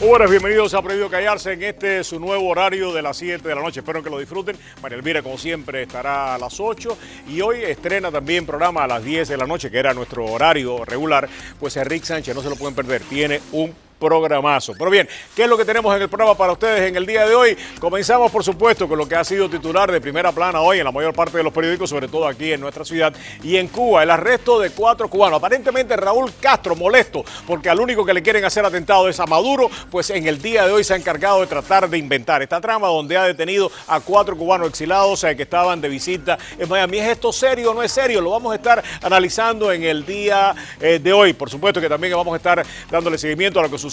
Buenas, bienvenidos a Prohibido Callarse en este su nuevo horario de las 7 de la noche. Espero que lo disfruten. María Elvira, como siempre, estará a las 8 y hoy estrena también programa a las 10 de la noche, que era nuestro horario regular. Pues Rick Sánchez, no se lo pueden perder, tiene un programazo. Pero bien, ¿qué es lo que tenemos en el programa para ustedes en el día de hoy? Comenzamos, por supuesto, con lo que ha sido titular de primera plana hoy en la mayor parte de los periódicos, sobre todo aquí en nuestra ciudad y en Cuba, el arresto de 4 cubanos. Aparentemente Raúl Castro, molesto porque al único que le quieren hacer atentado es a Maduro, pues en el día de hoy se ha encargado de tratar de inventar esta trama donde ha detenido a 4 cubanos exilados que estaban de visita en Miami. ¿Es esto serio o no es serio? Lo vamos a estar analizando en el día de hoy. Por supuesto que también vamos a estar dándole seguimiento a lo que sucede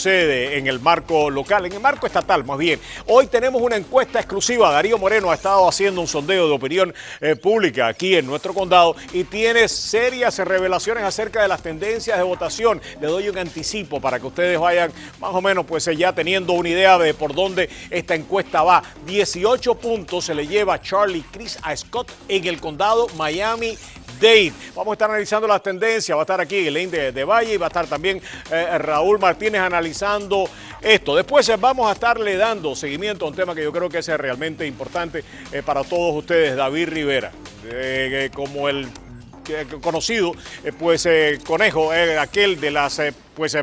en el marco local, en el marco estatal más bien. Hoy tenemos una encuesta exclusiva. Darío Moreno ha estado haciendo un sondeo de opinión pública aquí en nuestro condado y tiene serias revelaciones acerca de las tendencias de votación. Le doy un anticipo para que ustedes vayan más o menos pues ya teniendo una idea de por dónde esta encuesta va. 18 puntos se le lleva Charlie Crist a Scott en el condado Miami-Dade. Vamos a estar analizando las tendencias, va a estar aquí Elaine de Valle y va a estar también Raúl Martínez analizando esto. Después vamos a estarle dando seguimiento a un tema que yo creo que es realmente importante para todos ustedes, David Rivera, como el conocido conejo, aquel de las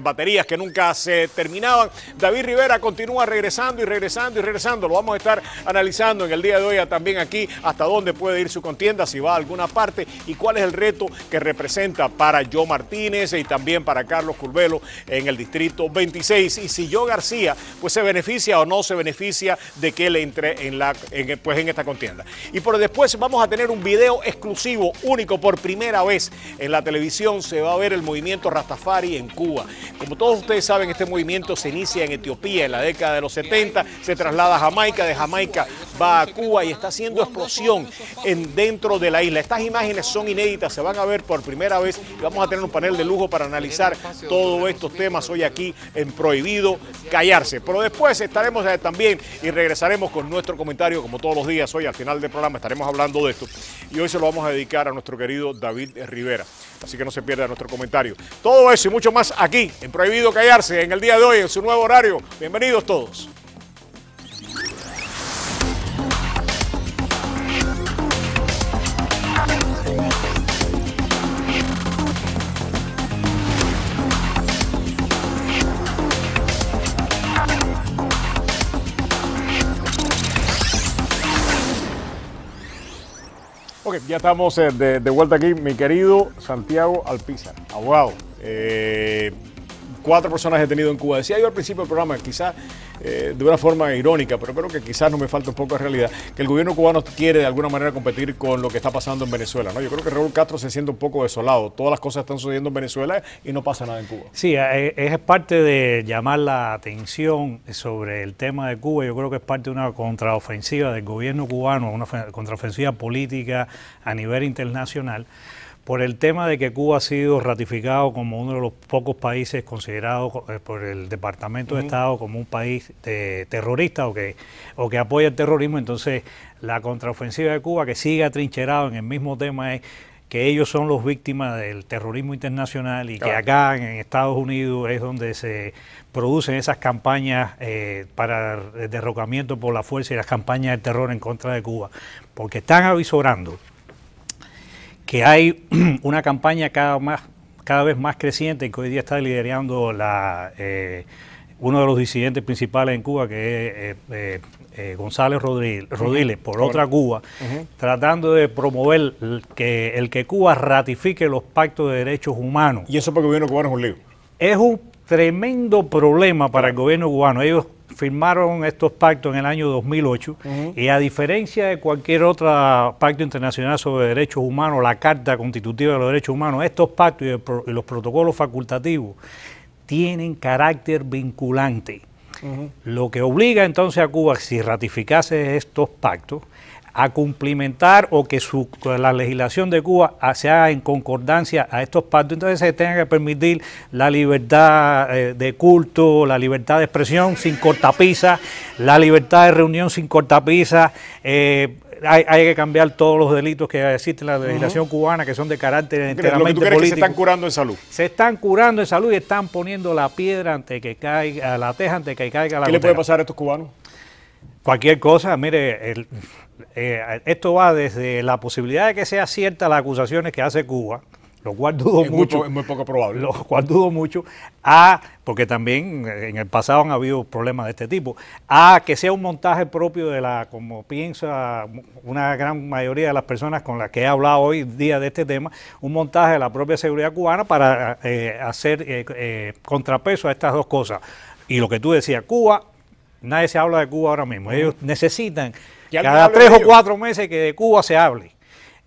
baterías que nunca se terminaban. David Rivera continúa regresando y regresando y regresando. Lo vamos a estar analizando en el día de hoy también aquí hasta dónde puede ir su contienda, si va a alguna parte y cuál es el reto que representa para Joe Martínez y también para Carlos Curvelo en el distrito 26 y si Joe García pues se beneficia o no se beneficia de que él entre en esta contienda. Y por después vamos a tener un video exclusivo, único, por primera vez en la televisión. Se va a ver el movimiento Rastafari en Cuba. Como todos ustedes saben, este movimiento se inicia en Etiopía en la década de los 70, se traslada a Jamaica, de Jamaica va a Cuba y está haciendo explosión dentro de la isla. Estas imágenes son inéditas, se van a ver por primera vez y vamos a tener un panel de lujo para analizar todos estos temas hoy aquí en Prohibido Callarse. Pero después estaremos también y regresaremos con nuestro comentario como todos los días. Hoy al final del programa estaremos hablando de esto y hoy se lo vamos a dedicar a nuestro querido David Rivera. Así que no se pierda nuestro comentario. Todo eso y mucho más aquí en Prohibido Callarse en el día de hoy, en su nuevo horario. Bienvenidos todos. Ok, ya estamos de vuelta aquí, mi querido Santiago Alpizar, abogado. 4 personas detenidas en Cuba. Decía yo al principio del programa, quizás de una forma irónica, pero creo que quizás no me falta un poco de realidad, que el gobierno cubano quiere de alguna manera competir con lo que está pasando en Venezuela, ¿no? Yo creo que Raúl Castro se siente un poco desolado. Todas las cosas están sucediendo en Venezuela y no pasa nada en Cuba. Sí, es parte de llamar la atención sobre el tema de Cuba. Yo creo que es parte de una contraofensiva del gobierno cubano, una contraofensiva política a nivel internacional, por el tema de que Cuba ha sido ratificado como uno de los pocos países considerados por el Departamento de Estado como un país terrorista o que apoya el terrorismo. Entonces, la contraofensiva de Cuba, que sigue atrincherado en el mismo tema, es que ellos son los víctimas del terrorismo internacional y que acá en Estados Unidos es donde se producen esas campañas para el derrocamiento por la fuerza y las campañas de terror en contra de Cuba, porque están avisorando que hay una campaña cada vez más creciente que hoy día está liderando uno de los disidentes principales en Cuba, que es González Rodiles, por otra Cuba, tratando de promover el que Cuba ratifique los pactos de derechos humanos. Y eso porque el gobierno cubano es un lío. Es un tremendo problema para el gobierno cubano. Ellos firmaron estos pactos en el año 2008 y a diferencia de cualquier otro pacto internacional sobre derechos humanos, la Carta Constitutiva de los Derechos Humanos, estos pactos y los protocolos facultativos tienen carácter vinculante. Lo que obliga entonces a Cuba, si ratificase estos pactos, a cumplimentar o que la legislación de Cuba se haga en concordancia a estos pactos. Entonces se tenga que permitir la libertad de culto, la libertad de expresión sin cortapisa, la libertad de reunión sin cortapisa, hay que cambiar todos los delitos que existen en la legislación cubana, que son de carácter enteramente político. Que se están curando en salud. Se están curando en salud y están poniendo la piedra antes que caiga, la teja antes que caiga la ¿Qué le puede pasar a estos cubanos? Cualquier cosa, mire, esto va desde la posibilidad de que sea cierta las acusaciones que hace Cuba, lo cual dudo mucho. Es muy poco probable. Lo cual dudo mucho, porque también en el pasado han habido problemas de este tipo, que sea un montaje propio de como piensa una gran mayoría de las personas con las que he hablado hoy día de este tema, un montaje de la propia seguridad cubana para hacer contrapeso a estas dos cosas. Y lo que tú decías, Cuba, nadie se habla de Cuba ahora mismo, ellos necesitan cada 3 o 4 meses que de Cuba se hable.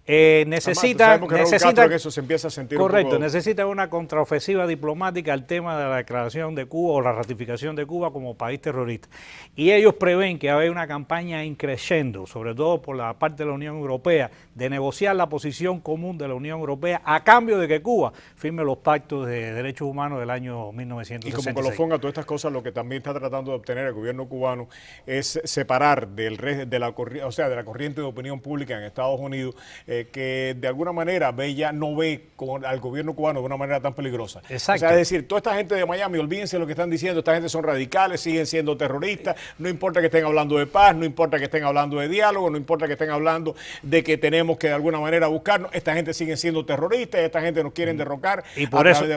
Necesitan que eso se empieza a sentir correcto, necesitan una contraofensiva diplomática al tema de la declaración de Cuba o la ratificación de Cuba como país terrorista. Y ellos prevén que va a haber una campaña increciendo, sobre todo por la parte de la Unión Europea, de negociar la posición común de la Unión Europea a cambio de que Cuba firme los pactos de derechos humanos del año 1966. Y como colofón a todas estas cosas, lo que también está tratando de obtener el gobierno cubano es separar de la corriente de opinión pública en Estados Unidos, que de alguna manera no ve al gobierno cubano de una manera tan peligrosa. Exacto. O sea, es decir, toda esta gente de Miami, olvídense de lo que están diciendo, esta gente son radicales, siguen siendo terroristas, no importa que estén hablando de paz, no importa que estén hablando de diálogo, no importa que estén hablando de que tenemos que de alguna manera buscarnos, esta gente sigue siendo terroristas, esta gente nos quieren derrocar y por eso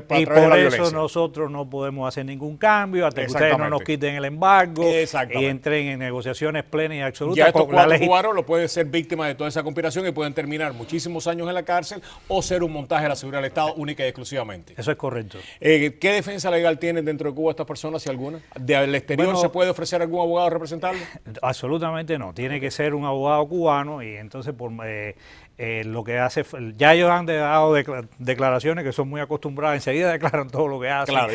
nosotros no podemos hacer ningún cambio hasta que ustedes no nos quiten el embargo y entren en negociaciones plenas y absolutas. Ya estos 4 cubanos lo pueden ser víctimas de toda esa conspiración y pueden terminar muchísimos años en la cárcel o ser un montaje de la seguridad del Estado única y exclusivamente. Eso es correcto. ¿Qué defensa legal tienen dentro de Cuba estas personas, si alguna? ¿Del exterior se puede ofrecer algún abogado a representarlo? Absolutamente no. Tiene que ser un abogado cubano y entonces lo que hace, ya ellos han dado declaraciones que son muy acostumbradas, enseguida declaran todo lo que hacen, claro,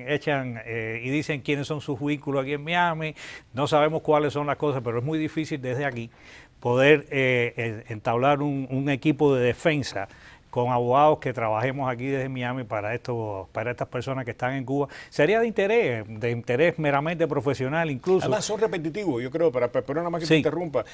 echan y dicen quiénes son sus vehículos aquí en Miami, no sabemos cuáles son las cosas, pero es muy difícil desde aquí poder entablar un equipo de defensa con abogados que trabajemos aquí desde Miami para estas personas que están en Cuba. Sería de interés meramente profesional incluso. Además son repetitivos, yo creo, pero nada más que te interrumpa.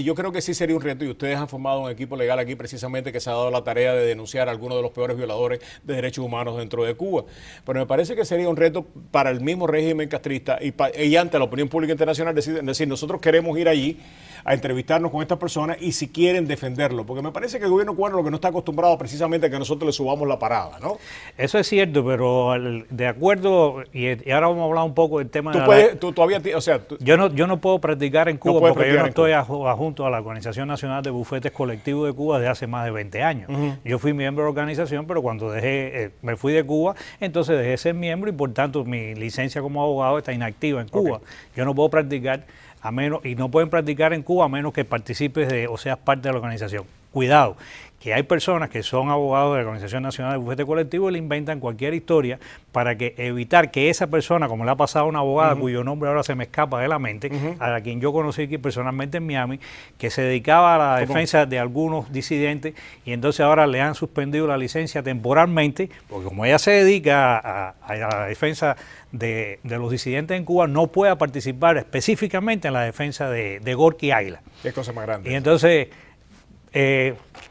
Yo creo que sí sería un reto y ustedes han formado un equipo legal aquí precisamente que se ha dado la tarea de denunciar a algunos de los peores violadores de derechos humanos dentro de Cuba. Pero me parece que sería un reto para el mismo régimen castrista y ante la opinión pública internacional decir, nosotros queremos ir allí a entrevistarnos con estas personas y si quieren defenderlo, porque me parece que el gobierno cubano lo que no está acostumbrado precisamente a que nosotros le subamos la parada, ¿no? Eso es cierto, pero de acuerdo, y ahora vamos a hablar un poco del tema yo no puedo practicar en Cuba porque yo no estoy adjunto a la Organización Nacional de Bufetes Colectivos de Cuba desde hace más de 20 años. Yo fui miembro de la organización, pero cuando me fui de Cuba, entonces dejé de ser miembro y por tanto mi licencia como abogado está inactiva en Cuba. Yo no puedo practicar y no pueden practicar en Cuba a menos que participes o seas parte de la organización. Cuidado, que hay personas que son abogados de la Organización Nacional de Bufete Colectivo y le inventan cualquier historia para evitar que esa persona, como le ha pasado a una abogada cuyo nombre ahora se me escapa de la mente, a quien yo conocí aquí personalmente en Miami, que se dedicaba a la defensa de algunos disidentes y entonces ahora le han suspendido la licencia temporalmente, porque como ella se dedica a la defensa de los disidentes en Cuba, no puede participar específicamente en la defensa de Gorky Ayla. Qué cosa más grande. Y entonces,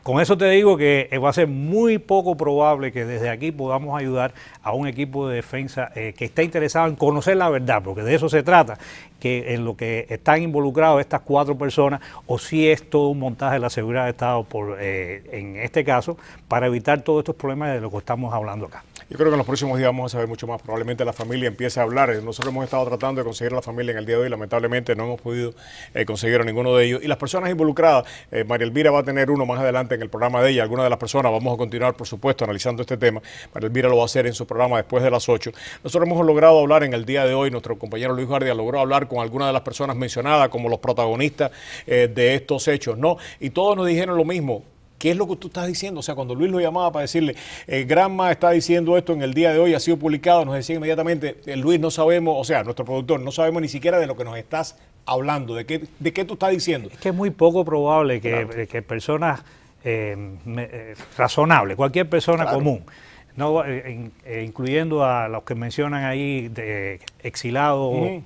con eso te digo que va a ser muy poco probable que desde aquí podamos ayudar a un equipo de defensa que está interesado en conocer la verdad, porque de eso se trata, que en lo que están involucrados estas 4 personas, o si es todo un montaje de la seguridad de Estado, en este caso, para evitar todos estos problemas de los que estamos hablando acá. Yo creo que en los próximos días vamos a saber mucho más. Probablemente la familia empiece a hablar. Nosotros hemos estado tratando de conseguir a la familia en el día de hoy. Lamentablemente no hemos podido conseguir a ninguno de ellos. Y las personas involucradas, María Elvira va a tener uno más adelante en el programa de ella. Algunas de las personas, vamos a continuar, por supuesto, analizando este tema. María Elvira lo va a hacer en su programa después de las 8. Nosotros hemos logrado hablar en el día de hoy. Nuestro compañero Luis Guardia logró hablar con algunas de las personas mencionadas como los protagonistas de estos hechos, ¿no? Y todos nos dijeron lo mismo. ¿Qué es lo que tú estás diciendo? O sea, cuando Luis lo llamaba para decirle, Granma está diciendo esto en el día de hoy, ha sido publicado, nos decía inmediatamente, Luis, no sabemos, o sea, nuestro productor, no sabemos ni siquiera de lo que nos estás hablando, de qué tú estás diciendo. Es que es muy poco probable que personas razonables, cualquier persona común, no, incluyendo a los que mencionan ahí, de exilados,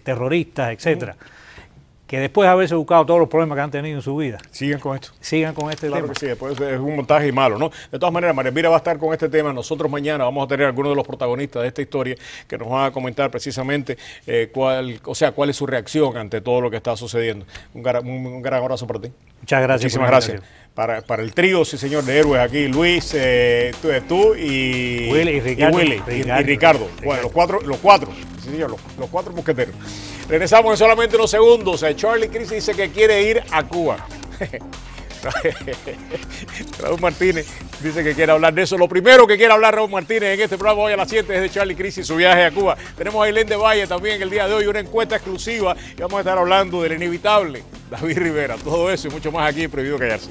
terroristas, etcétera, que después de haberse buscado todos los problemas que han tenido en su vida, sigan con esto. sigan con este Claro tema. que sí, después es un montaje malo, ¿no? De todas maneras, María Elvira va a estar con este tema. Nosotros mañana vamos a tener algunos de los protagonistas de esta historia que nos van a comentar precisamente cuál es su reacción ante todo lo que está sucediendo. Un gran abrazo para ti. Muchas gracias. Muchísimas gracias. Para el trío, sí señor, de héroes aquí, Luis, tú y Willy y Ricardo. Y Ricardo. Bueno, los cuatro, sí señor, los cuatro mosqueteros. Regresamos en solamente unos segundos. Charlie Crist dice que quiere ir a Cuba. Raúl Martínez dice que quiere hablar de eso. Lo primero que quiere hablar Raúl Martínez en este programa hoy a las 7 es de Charlie Crist y su viaje a Cuba. Tenemos a Ailén de Valle también el día de hoy, una encuesta exclusiva y vamos a estar hablando del inevitable David Rivera. Todo eso y mucho más aquí en Prohibido Callarse.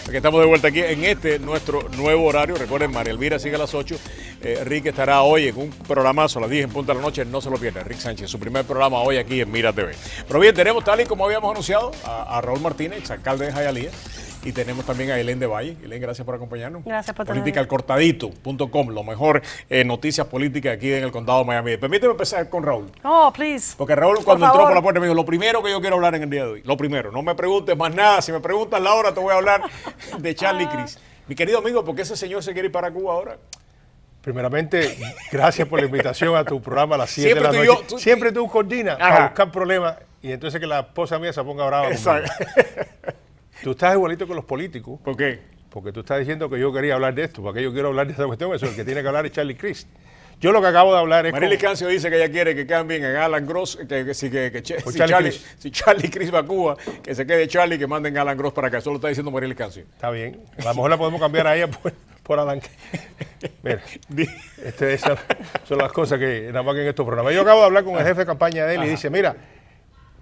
Aquí estamos de vuelta aquí en nuestro nuevo horario. Recuerden, María Elvira sigue a las 8. Rick estará hoy en un programazo a las 10 en punto de la noche. No se lo pierdan. Rick Sánchez, su primer programa hoy aquí en Mira TV. Pero bien, tenemos tal y como habíamos anunciado a Raúl Martínez, alcalde de Hialeah. Y tenemos también a Ailén de Valle. Ailén, gracias por acompañarnos. Gracias por tenerme. Politicalcortadito.com, lo mejor noticias políticas aquí en el condado de Miami. Permíteme empezar con Raúl. Oh, please. Porque Raúl cuando entró por la puerta me dijo, lo primero que yo quiero hablar en el día de hoy, lo primero, no me preguntes más nada, si me preguntas la hora te voy a hablar de Charlie Crist. Mi querido amigo, ¿por qué ese señor se quiere ir para Cuba ahora? Primeramente, gracias por la invitación a tu programa a las 7 de la noche. Siempre tú coordinas a buscar problemas y entonces que la esposa mía se ponga brava. Exacto. Tú estás igualito con los políticos. ¿Por qué? Porque tú estás diciendo que yo quería hablar de esto, porque yo quiero hablar de esta cuestión, eso el que tiene que hablar es Charlie Crist. Yo lo que acabo de hablar es... Marily Cancio dice que ella quiere que cambien en Alan Gross, si Charlie Crist va a Cuba, que se quede Charlie y que manden a Alan Gross para acá. Eso lo está diciendo Marily Cancio. Está bien. A lo mejor la podemos cambiar a ella por Alan. Mira, esas son las cosas que nada más que en estos programas. Yo acabo de hablar con el jefe de campaña de él y dice, mira,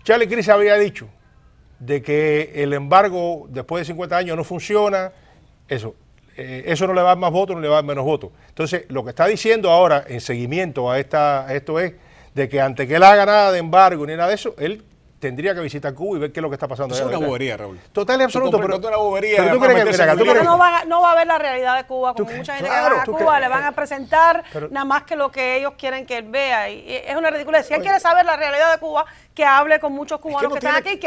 Charlie Crist había dicho de que el embargo después de 50 años no funciona, eso no le va a dar más votos, no le va a dar menos votos. Entonces, lo que está diciendo ahora en seguimiento a esto es de que antes que él haga nada de embargo ni nada de eso, él tendría que visitar Cuba y ver qué es lo que está pasando. Es una bobería, Raúl. Total y absoluto. Pero una bobería. Pero tú crees que no va a ver la realidad de Cuba, como mucha gente que va a Cuba, le van a presentar nada más que lo que ellos quieren que él vea. Y es una ridiculez. Si él quiere saber la realidad de Cuba, que hable con muchos cubanos que están aquí,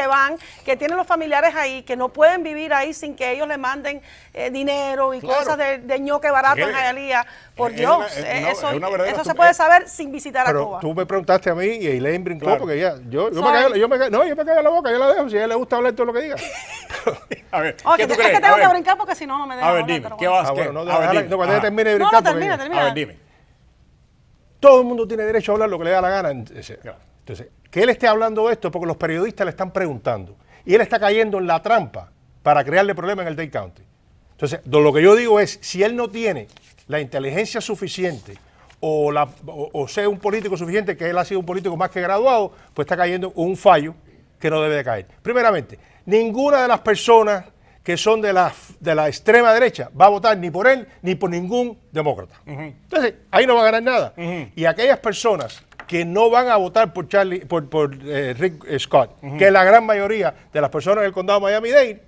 que tienen los familiares ahí, que no pueden vivir ahí sin que ellos le manden dinero y cosas de ñoque barato en Hialeah. Por Dios, eso se puede saber sin visitar a Cuba. Tú me preguntaste a mí y Ailén brincó porque yo me callo la boca, yo la dejo, si a ella le gusta hablar todo lo que diga. A ver, ¿qué tú crees? Es que tengo que brincar porque si no, no me dejan hablar. A ver, dime, ¿qué vas a hacer? Cuando ella termine de brincar. Termina. A ver, dime. Todo el mundo tiene derecho a hablar lo que le da la gana. Entonces, que él esté hablando de esto porque los periodistas le están preguntando y él está cayendo en la trampa para crearle problemas en el Dade County. Entonces, lo que yo digo es, si él no tiene la inteligencia suficiente o sea un político suficiente, que él ha sido un político más que graduado, pues está cayendo en un fallo que no debe de caer. Primeramente, ninguna de las personas que son de la extrema derecha va a votar ni por él ni por ningún demócrata. Entonces, ahí no va a ganar nada. Y aquellas personas que no van a votar por Rick Scott, que es la gran mayoría de las personas del condado de Miami-Dade,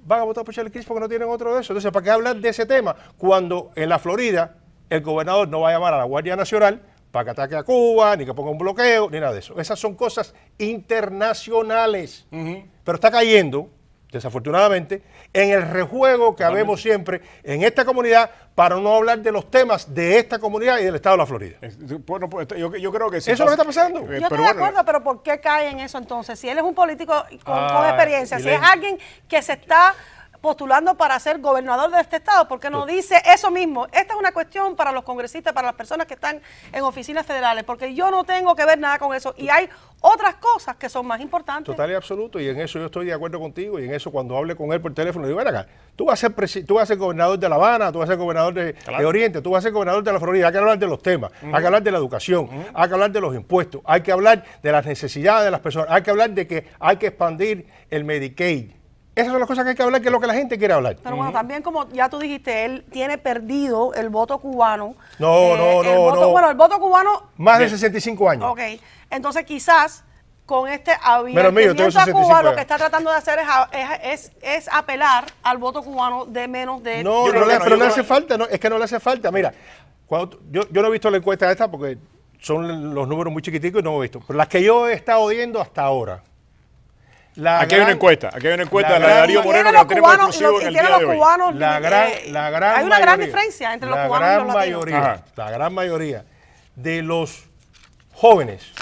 van a votar por Charlie Crist porque no tienen otro de eso. Entonces, ¿para qué hablar de ese tema cuando en la Florida el gobernador no va a llamar a la Guardia Nacional para que ataque a Cuba, ni que ponga un bloqueo, ni nada de eso? Esas son cosas internacionales. Pero está cayendo, desafortunadamente, en el rejuego que habemos siempre en esta comunidad para no hablar de los temas de esta comunidad y del estado de la Florida. Bueno, pues yo creo que sí. Eso es lo que está pasando. Yo estoy de acuerdo, pero ¿por qué cae en eso entonces? Si él es un político con experiencia, si es alguien que se está postulando para ser gobernador de este estado, ¿por qué no dice eso mismo? Esta es una cuestión para los congresistas, para las personas que están en oficinas federales, porque yo no tengo que ver nada con eso y hay otras cosas que son más importantes. Total y absoluto, y en eso yo estoy de acuerdo contigo, y en eso cuando hable con él por teléfono, le digo, ven acá, tú vas a ser gobernador de La Habana, tú vas a ser gobernador de Oriente, tú vas a ser gobernador de la Florida, hay que hablar de los temas, hay que hablar de la educación, hay que hablar de los impuestos, hay que hablar de las necesidades de las personas, hay que hablar de que hay que expandir el Medicaid. Esas son las cosas que hay que hablar, que es lo que la gente quiere hablar. Pero bueno, también como ya tú dijiste, él tiene perdido el voto cubano. No. Bueno, el voto cubano... Más de 65 años. Ok, entonces quizás con este abiertamiento a Cuba, lo que está tratando de hacer es apelar al voto cubano de menos de... No, pero no hace falta, es que no le hace falta. Mira, yo no he visto la encuesta esta porque son los números muy chiquiticos y no he visto. Pero las que yo he estado oyendo hasta ahora. Aquí hay una encuesta de Darío Moreno que la tenemos exclusivo en el día de hoy. Hay una gran diferencia entre los cubanos y los latinos. La gran mayoría de los jóvenes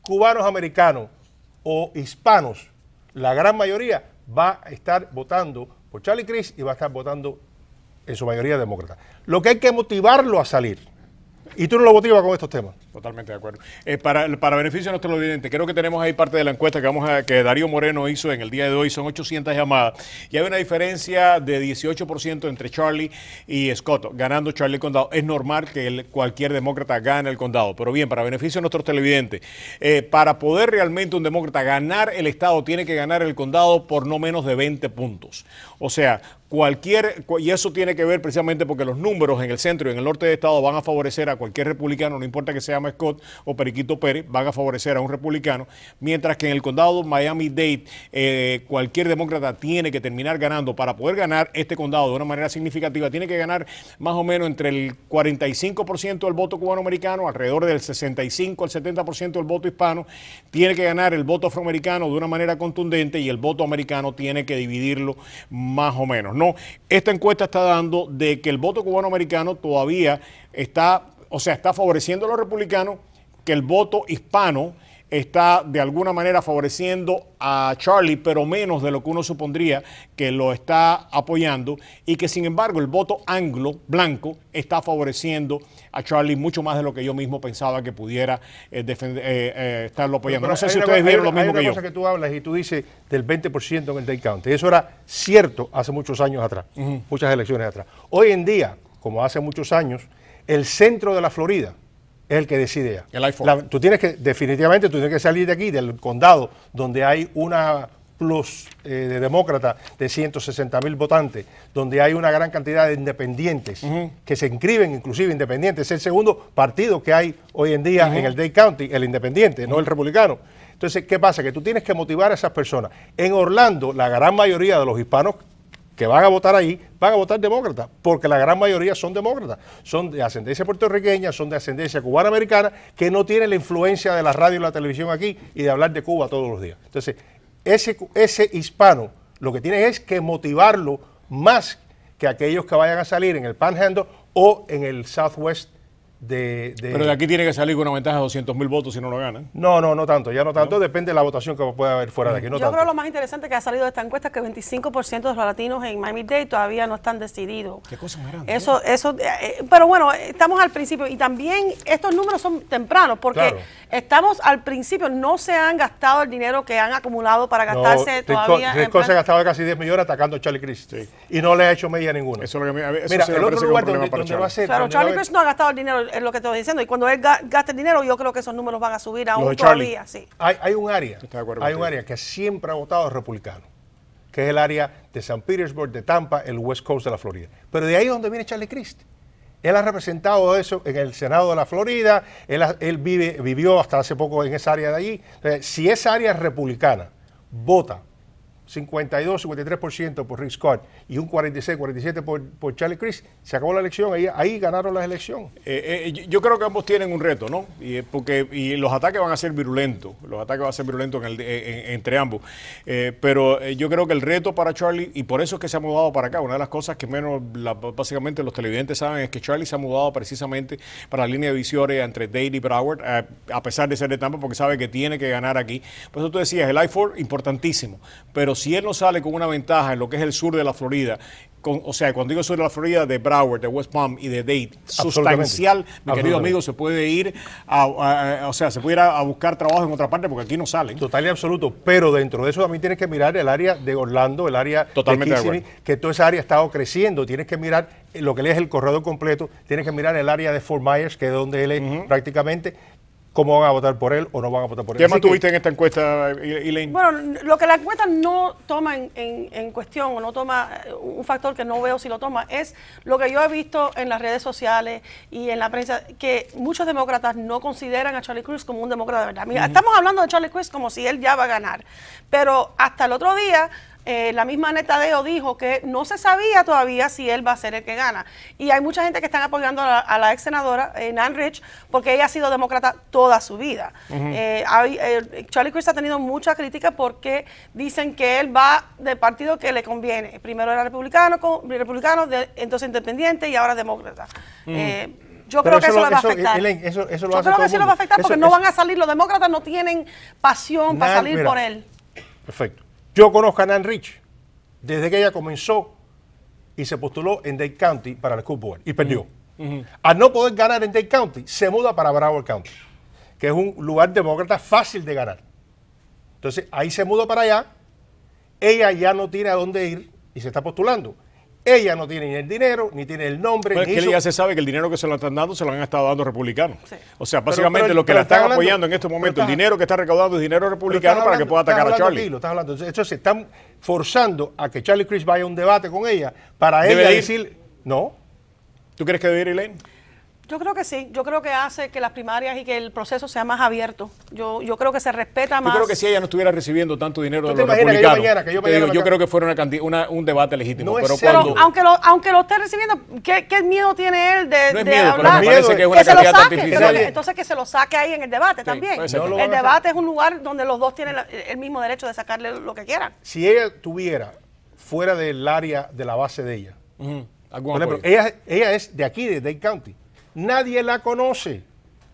cubanos americanos o hispanos, la gran mayoría va a estar votando por Charlie Crist y va a estar votando en su mayoría demócrata. Lo que hay que motivarlo a salir. Y tú no lo motivas con estos temas. Totalmente de acuerdo. Para beneficio de nuestros televidentes, creo que tenemos ahí parte de la encuesta que Darío Moreno hizo en el día de hoy. Son 800 llamadas. Y hay una diferencia de 18% entre Charlie y Scott, ganando Charlie el condado. Es normal que cualquier demócrata gane el condado. Pero bien, para beneficio de nuestros televidentes, para poder realmente un demócrata ganar el estado, tiene que ganar el condado por no menos de 20 puntos. O sea, y eso tiene que ver precisamente porque los números en el centro y en el norte del estado van a favorecer a cualquier republicano, no importa que se llame Scott o Periquito Pérez, van a favorecer a un republicano, mientras que en el condado Miami-Dade cualquier demócrata tiene que terminar ganando. Para poder ganar este condado de una manera significativa, tiene que ganar más o menos entre el 45% del voto cubano-americano, alrededor del 65 al 70% del voto hispano, tiene que ganar el voto afroamericano de una manera contundente y el voto americano tiene que dividirlo más o menos. No, esta encuesta está dando de que el voto cubano-americano todavía está favoreciendo a los republicanos, que el voto hispano está de alguna manera favoreciendo a Charlie, pero menos de lo que uno supondría que lo está apoyando, y que sin embargo el voto anglo, blanco, está favoreciendo a Charlie mucho más de lo que yo mismo pensaba que pudiera estarlo apoyando. Pero no sé si ustedes vieron lo mismo que yo. Hay una cosa que tú hablas y tú dices del 20% en el Dade County. Eso era cierto hace muchos años atrás, muchas elecciones atrás. Hoy en día, como hace muchos años, el centro de la Florida es el que decide ya. Definitivamente tú tienes que salir de aquí, del condado, donde hay una plus de demócratas de 160,000 votantes, donde hay una gran cantidad de independientes que se inscriben, inclusive independientes. Es el segundo partido que hay hoy en día en el Dade County, el independiente, no el republicano. Entonces, ¿qué pasa? Que tú tienes que motivar a esas personas. En Orlando, la gran mayoría de los hispanos que van a votar ahí, van a votar demócratas, porque la gran mayoría son demócratas, son de ascendencia puertorriqueña, son de ascendencia cubana-americana, que no tienen la influencia de la radio y la televisión aquí y de hablar de Cuba todos los días. Entonces, ese hispano, lo que tiene es que motivarlo más que aquellos que vayan a salir en el Panhandle o en el Southwest. Pero de aquí tiene que salir con una ventaja de 200,000 votos si no lo ganan. No tanto, ya no tanto, depende de la votación que pueda haber fuera de aquí. Yo creo lo más interesante que ha salido de esta encuesta es que 25% de los latinos en Miami-Dade todavía no están decididos. Qué cosa más grande. Pero bueno, estamos al principio y también estos números son tempranos porque estamos al principio, no se han gastado el dinero que han acumulado para gastarse todavía. Scott se ha gastado casi 10 millones atacando a Charlie Crist y no le ha hecho media ninguna. Eso es lo que Mira, el otro lugar donde va a ser. Pero Charlie Crist no ha gastado el dinero, es lo que te estoy diciendo, y cuando él gaste el dinero, yo creo que esos números van a subir aún todavía. Sí. Hay un área que siempre ha votado republicano, que es el área de San Petersburg, de Tampa, el West Coast de la Florida. Pero de ahí es donde viene Charlie Crist. Él ha representado eso en el Senado de la Florida, él vivió hasta hace poco en esa área de allí. Entonces, si esa área es republicana vota 52-53% por Rick Scott y un 46-47% por Charlie Crist, se acabó la elección, ahí ganaron las elecciones. Yo creo que ambos tienen un reto, ¿no? Y los ataques van a ser virulentos, entre ambos. Pero yo creo que el reto para Charlie, y por eso es que se ha mudado para acá, una de las cosas que básicamente los televidentes saben es que Charlie se ha mudado precisamente para la línea divisoria entre Dade y Broward, a pesar de ser de Tampa, porque sabe que tiene que ganar aquí. Por eso tú decías, el I-4 importantísimo, pero si él no sale con una ventaja en lo que es el sur de la Florida, cuando digo sur de la Florida, de Broward, de West Palm y de Dade, sustancial, mi querido amigo, se puede ir a buscar trabajo en otra parte porque aquí no salen. Total y absoluto, pero dentro de eso también tienes que mirar el área de Orlando, el área totalmente de Kissimmee, que toda esa área ha estado creciendo. Tienes que mirar lo que le es el corredor completo, tienes que mirar el área de Fort Myers, que es donde él es prácticamente. cómo van a votar por él o no van a votar por él. ¿Qué más tuviste en esta encuesta, Elaine? Bueno, lo que la encuesta no toma en cuestión, o no toma un factor que no veo si lo toma, es lo que yo he visto en las redes sociales y en la prensa, que muchos demócratas no consideran a Charlie Crist como un demócrata de verdad. Mira, estamos hablando de Charlie Crist como si él ya va a ganar, pero hasta el otro día la misma Netadeo dijo que no se sabía todavía si él va a ser el que gana. Y hay mucha gente que están apoyando a la ex senadora, Nan Rich, porque ella ha sido demócrata toda su vida. Charlie Crist ha tenido mucha crítica porque dicen que él va del partido que le conviene. Primero era republicano, entonces independiente y ahora demócrata. Yo creo que eso le va a afectar. Eso lo Yo creo que sí lo va a afectar porque no van a salir, los demócratas no tienen pasión para salir por él. Perfecto. Yo conozco a Nan Rich desde que ella comenzó y se postuló en Dade County para el School Board y perdió. Al no poder ganar en Dade County, se muda para Broward County, que es un lugar demócrata fácil de ganar. Entonces, ahí se mudó para allá, ella ya no tiene a dónde ir y se está postulando. Ella no tiene ni el dinero, ni tiene el nombre. Pues ni que ya se sabe que el dinero que se lo están dando se lo han estado dando republicanos. Sí. O sea, básicamente lo que la están apoyando en estos momentos, el dinero que está recaudando es dinero republicano para que pueda atacar a Charlie. Entonces se están forzando a que Charlie Crist vaya a un debate con ella para ella decir no. ¿Tú crees que debe ir, Elaine? Yo creo que sí, yo creo que hace que las primarias y que el proceso sea más abierto. Yo creo que se respeta más. Yo creo que si ella no estuviera recibiendo tanto dinero de los republicanos, yo creo que fuera un debate legítimo. No, pero aunque lo esté recibiendo, ¿qué miedo tiene él de miedo, hablar? Pero parece que es una candidata artificial. Entonces que se lo saque ahí en el debate también. El debate es un lugar donde los dos tienen el mismo derecho de sacarle lo que quieran. Si ella tuviera fuera del área de la base de ella, por ejemplo, ella es de aquí, de Dade County. Nadie la conoce.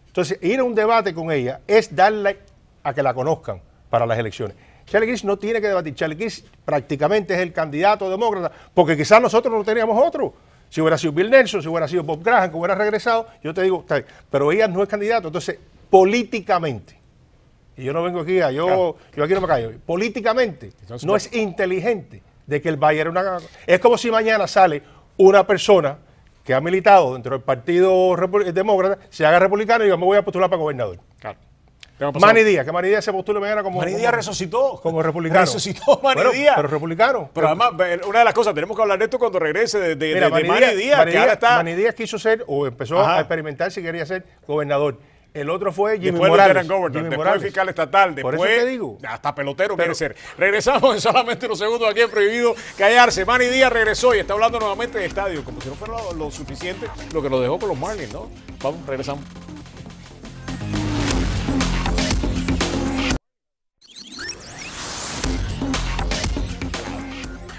Entonces, ir a un debate con ella es darle a que la conozcan para las elecciones. Charlie Crist no tiene que debatir. Charlie Crist prácticamente es el candidato demócrata, porque quizás nosotros no teníamos otro. Si hubiera sido Bill Nelson, si hubiera sido Bob Graham, que hubiera regresado, yo te digo, está bien. Pero ella no es candidato. Entonces, políticamente, y yo no vengo aquí, yo aquí no me callo, políticamente no es inteligente de que él vaya a una... Es como si mañana sale una persona que ha militado dentro del Partido Demócrata, se haga republicano y diga, me voy a postular para gobernador. Claro. Manny Díaz, que Manny Díaz se postule mañana como... Manny Díaz resucitó. Como republicano. Resucitó Manny Díaz. Pero republicano. Pero además, una de las cosas, tenemos que hablar de esto cuando regrese de Manny Díaz, que ahora está... Manny Díaz quiso ser, o empezó a experimentar si quería ser gobernador. El otro fue Jimmy Morales. Después fiscal estatal, después por eso te digo. Hasta pelotero quiere ser. Regresamos en solamente unos segundos aquí en Prohibido Callarse. Manny Díaz regresó y está hablando nuevamente de estadio, como si no fuera lo suficiente lo que nos dejó con los Marlins, ¿no? Vamos, regresamos.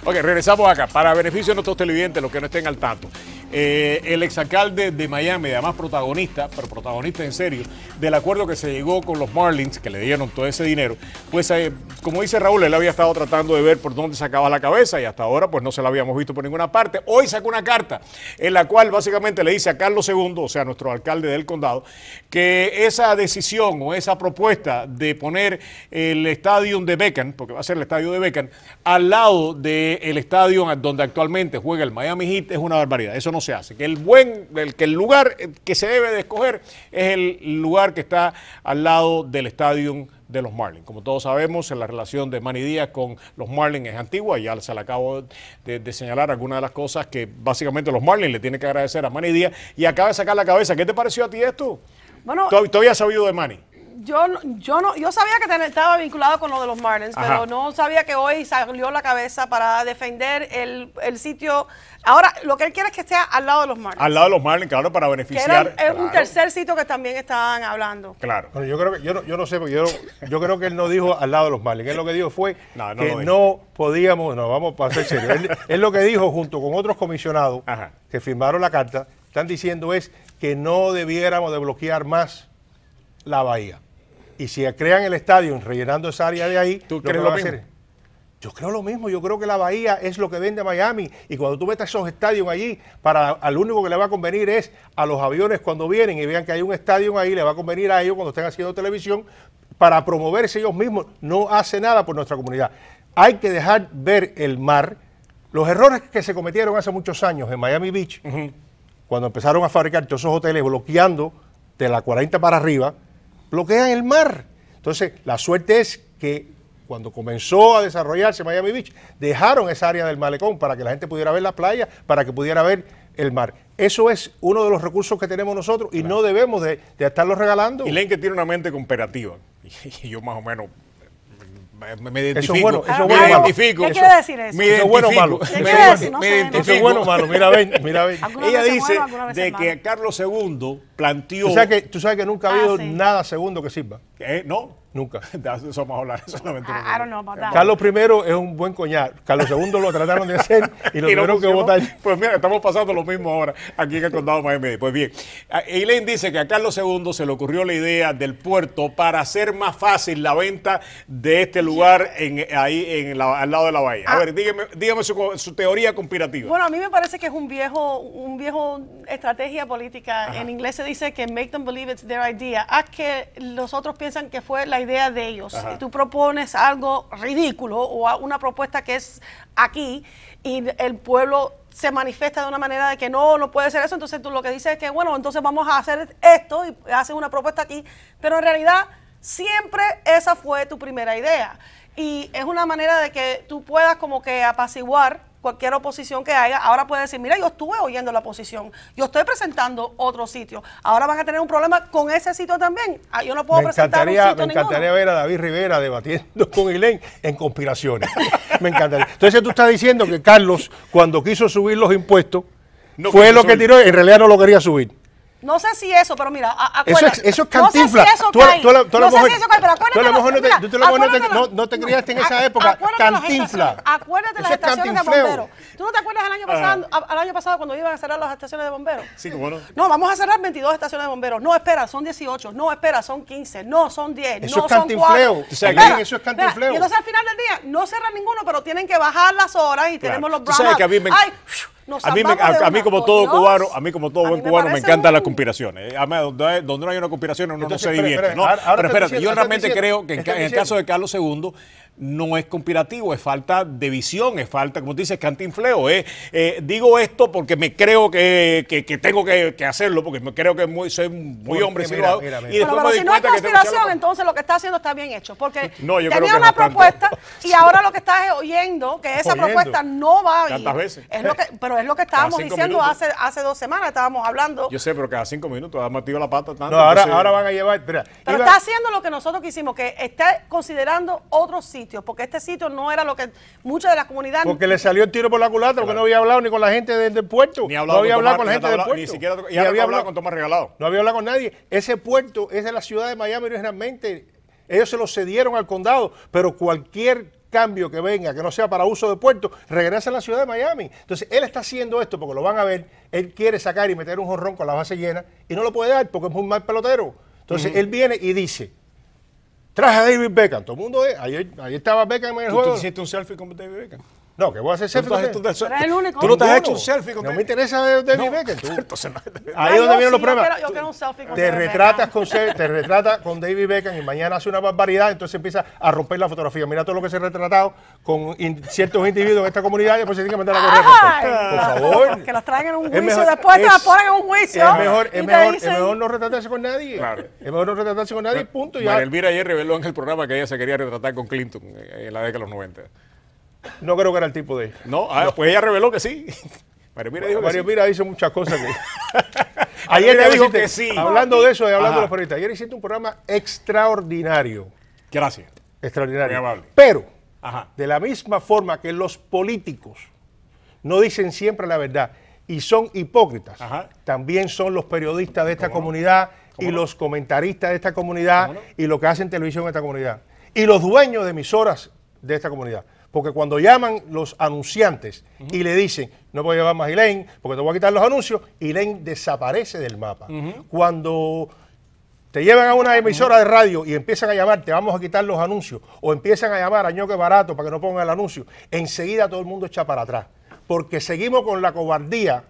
Ok, regresamos acá. Para beneficio de nuestros televidentes, los que no estén al tanto. El exalcalde de Miami, además protagonista, pero protagonista en serio, del acuerdo que se llegó con los Marlins, que le dieron todo ese dinero, pues como dice Raúl, él había estado tratando de ver por dónde sacaba la cabeza y hasta ahora pues no se la habíamos visto por ninguna parte. Hoy sacó una carta en la cual básicamente le dice a Carlos II, o sea, nuestro alcalde del condado, que esa decisión o esa propuesta de poner el estadio de Beckham, porque va a ser el estadio de Beckham, al lado del estadio donde actualmente juega el Miami Heat es una barbaridad. Eso no se hace. Que el lugar que se debe de escoger es el lugar que está al lado del estadio de los Marlins. Como todos sabemos, la relación de Manny Díaz con los Marlins es antigua, ya se le acabo de señalar algunas de las cosas que básicamente los Marlins le tienen que agradecer a Manny Díaz y acaba de sacar la cabeza. ¿Qué te pareció a ti esto? Bueno, ¿tú habías sabido de Manny? Yo sabía que estaba vinculado con lo de los Marlins, pero no sabía que hoy salió la cabeza para defender el sitio. Ahora, lo que él quiere es que esté al lado de los Marlins. Al lado de los Marlins, claro, para beneficiar. Es un tercer sitio que también estaban hablando. Claro. Bueno, yo creo que, yo no sé, porque yo creo que él no dijo al lado de los Marlins. Él lo que dijo fue que no podíamos, vamos a ser serios. Él lo que dijo junto con otros comisionados que firmaron la carta, están diciendo es que no debiéramos de bloquear más la bahía. Y si crean el estadio rellenando esa área de ahí, ¿tú crees lo mismo? Yo creo lo mismo, yo creo que la bahía es lo que vende a Miami y cuando tú metes esos estadios allí, al único que le va a convenir es a los aviones cuando vienen y vean que hay un estadio ahí, le va a convenir a ellos cuando estén haciendo televisión para promoverse ellos mismos, no hace nada por nuestra comunidad. Hay que dejar ver el mar, los errores que se cometieron hace muchos años en Miami Beach, cuando empezaron a fabricar todos esos hoteles bloqueando de la 40 para arriba, bloquean el mar. Entonces, la suerte es que cuando comenzó a desarrollarse Miami Beach, dejaron esa área del malecón para que la gente pudiera ver la playa, para que pudiera ver el mar. Eso es uno de los recursos que tenemos nosotros y no debemos de estarlo regalando. Y Len, que tiene una mente cooperativa, y yo más o menos me identifico. Eso es bueno, eso es me bueno, identifico. ¿Qué quiere decir eso? Me Eso es bueno o malo. identifico. ¿Qué quiere decir? No Me sé. identifico. Eso es bueno o malo, mira, ven. Ella veces dice bueno, algunas veces de malo. que Carlos II planteó... Tú sabes que nunca ha habido sí. nada segundo que sirva. ¿No? Nunca. De eso vamos a hablar solamente. I don't know about that. Carlos I es un buen coñac. Carlos II lo trataron de hacer y lo tuvieron que votar. Pues mira, estamos pasando lo mismo ahora aquí en el condado de Miami. Pues bien, Elaine dice que a Carlos II se le ocurrió la idea del puerto para hacer más fácil la venta de este lugar al lado de la bahía. A ver, dígame su teoría conspirativa. Bueno, a mí me parece que es un viejo estrategia política. Ajá. En inglés se dice que make them believe it's their idea. Haz que los otros piensan que fue la idea de ellos. Ajá. Y tú propones algo ridículo o una propuesta que es aquí y el pueblo se manifiesta de una manera de que no puede ser eso. Entonces tú lo que dices es que, bueno, entonces vamos a hacer esto y haces una propuesta aquí. Pero en realidad siempre esa fue tu primera idea. Y es una manera de que tú puedas como que apaciguar cualquier oposición que haya. Ahora puedes decir, mira, yo estuve oyendo la oposición, yo estoy presentando otro sitio. Ahora van a tener un problema con ese sitio también. Yo no puedo presentar un sitio Me encantaría ver a David Rivera debatiendo con Elaine en conspiraciones. Me encantaría. Entonces tú estás diciendo que Carlos, cuando quiso subir los impuestos, fue lo que tiró, en realidad no lo quería subir. No sé si eso, pero mira, acuérdate. Eso es Cantinflas. No sé si eso Tú no sé si eso cae, pero acuérdate. no te criaste en esa época. Cantinflas. Acuérdate las estaciones de bomberos. ¿Tú no te acuerdas el año pasado cuando iban a cerrar las estaciones de bomberos? Sí, cómo no. No, vamos a cerrar 22 estaciones de bomberos. No, espera, son 18. No, espera, son 15. No, son 10. Eso no, es son cantinfleo. 4. O sea, eso es cantinfleo. Y entonces al final del día no cerran ninguno, pero tienen que bajar las horas y tenemos los Tú sabes que a mí como todo cubano, a mí como todo buen cubano me encantan las conspiraciones. Además, donde no hay una conspiración uno no se divierte. Pero espérate, yo realmente creo que en el caso de Carlos II no es conspirativo, es falta de visión, es falta, como tú dices, cantinfleo. Digo esto porque me creo que tengo que hacerlo, porque me creo que soy muy hombre. Pero si no es conspiración, entonces lo que está haciendo está bien hecho. Porque tenía una propuesta y ahora lo que estás oyendo, que esa propuesta no va a ir. ¿Tantas veces? Pero es lo que estábamos diciendo hace 2 semanas, estábamos hablando. Yo sé, pero cada 5 minutos has metido la pata tanto. No, ahora van a llevar. Pero está haciendo lo que nosotros quisimos, que está considerando otros sitios, porque este sitio no era lo que muchas de las comunidades. Porque le salió el tiro por la culatra, porque no había hablado ni con la gente del puerto. Ni no había hablado con la gente del puerto. Ni siquiera había hablado con Tomás Regalado. No había hablado con nadie. Ese puerto es de la ciudad de Miami originalmente. Ellos se lo cedieron al condado, pero cualquier cambio que venga, que no sea para uso de puerto, regresa a la ciudad de Miami. Entonces, él está haciendo esto porque lo van a ver, él quiere sacar y meter un jonrón con la base llena y no lo puede dar porque es muy mal pelotero. Entonces, él viene y dice, traje a David Beckham. Todo el mundo ayer estaba Beckham en el juego. ¿Tú hiciste un selfie con David Beckham? No, que voy a hacer selfie con Pero es el único. ¿Tú no te has hecho un selfie con David? No me interesa David Beckham. Entonces, ahí es donde vienen los problemas. Yo quiero un selfie con Te retratas con David Beckham y mañana hace una barbaridad, entonces empieza a romper la fotografía. Mira todo lo que se ha retratado con ciertos individuos en esta comunidad y después se tiene que mandar a correr. Por favor. Que los traigan en un juicio, después te las ponen en un juicio. Es mejor no retratarse con nadie. Claro. Es mejor no retratarse con nadie, punto. María Elvira ayer reveló en el programa que ella se quería retratar con Clinton en la década de los 90. No creo que era el tipo de ella. No, pues ella reveló que sí. María Elvira dice muchas cosas que... Ayer te dijo que sí. Hablando de eso y hablando de los periodistas, ayer hiciste un programa extraordinario. Gracias. Extraordinario. Muy amable. Pero, de la misma forma que los políticos no dicen siempre la verdad y son hipócritas, también son los periodistas de esta comunidad y los comentaristas de esta comunidad y los que hacen televisión en esta comunidad y los dueños de emisoras de esta comunidad. Porque cuando llaman los anunciantes y le dicen, no puedo llevar más Elaine porque te voy a quitar los anuncios, Elaine desaparece del mapa. Cuando te llevan a una emisora de radio y empiezan a llamar, te vamos a quitar los anuncios, o empiezan a llamar a Ñoque Barato para que no pongan el anuncio, enseguida todo el mundo echa para atrás. Porque seguimos con la cobardía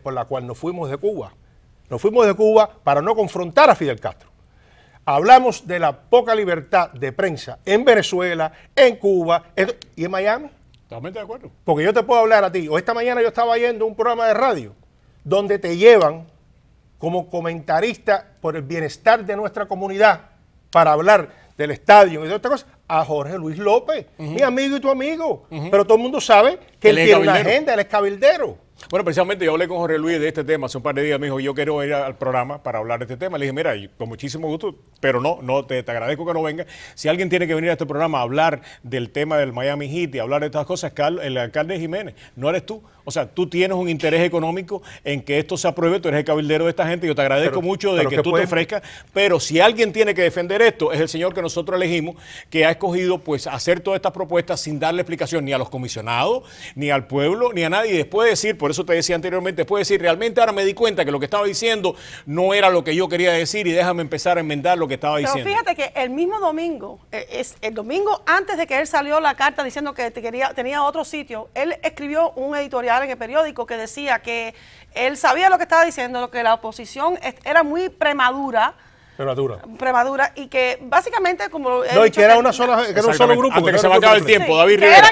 por la cual nos fuimos de Cuba. Nos fuimos de Cuba para no confrontar a Fidel Castro. Hablamos de la poca libertad de prensa en Venezuela, en Cuba y en Miami. Totalmente de acuerdo. Porque yo te puedo hablar a ti, o esta mañana yo estaba yendo a un programa de radio donde te llevan como comentarista por el bienestar de nuestra comunidad para hablar del estadio y de otras cosas, a Jorge Luis López, mi amigo y tu amigo. Pero todo el mundo sabe que él tiene una agenda, él es cabildero. Bueno, precisamente yo hablé con Jorge Luis de este tema hace un par de días. Me dijo, yo quiero ir al programa para hablar de este tema. Le dije, mira, con muchísimo gusto, pero te agradezco que no venga. Si alguien tiene que venir a este programa a hablar del tema del Miami Heat y hablar de estas cosas, el alcalde Jiménez, no eres tú. O sea, tú tienes un interés económico en que esto se apruebe, tú eres el cabildero de esta gente, yo te agradezco mucho de que tú te ofrezcas, pero si alguien tiene que defender esto, es el señor que nosotros elegimos, que ha escogido pues hacer todas estas propuestas sin darle explicación ni a los comisionados, ni al pueblo, ni a nadie. Y después de decir, por eso te decía anteriormente, después de decir, realmente ahora me di cuenta que lo que estaba diciendo no era lo que yo quería decir y déjame empezar a enmendar lo que estaba diciendo. Pero fíjate que el mismo domingo, el domingo antes de que él salió la carta diciendo que tenía otro sitio, él escribió un editorial en el periódico que decía que él sabía lo que estaba diciendo, que la oposición era muy prematura y que básicamente como no, y que era un solo grupo antes que se va a acabar el tiempo, sí, David Rivera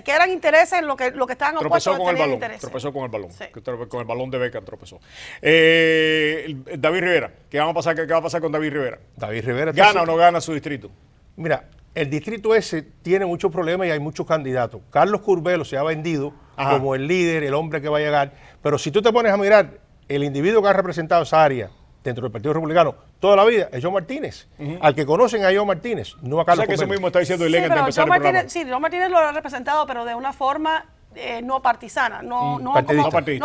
que eran intereses en lo que estaban opuestos. Tropezó con el balón con el balón de Beckham tropezó. David Rivera, ¿qué va a pasar con David Rivera? David Rivera ¿gana o no gana su distrito? Mira, el distrito ese tiene muchos problemas y hay muchos candidatos. Carlos Curbelo se ha vendido como el líder, el hombre que va a llegar, pero si tú te pones a mirar el individuo que ha representado esa área dentro del Partido Republicano toda la vida es John Martínez. Al que conocen a John Martínez, no a Carlos Curbelo. Que eso mismo está diciendo Ilén antes de empezar el programa. Sí, John Martínez lo ha representado, pero de una forma no partisana, no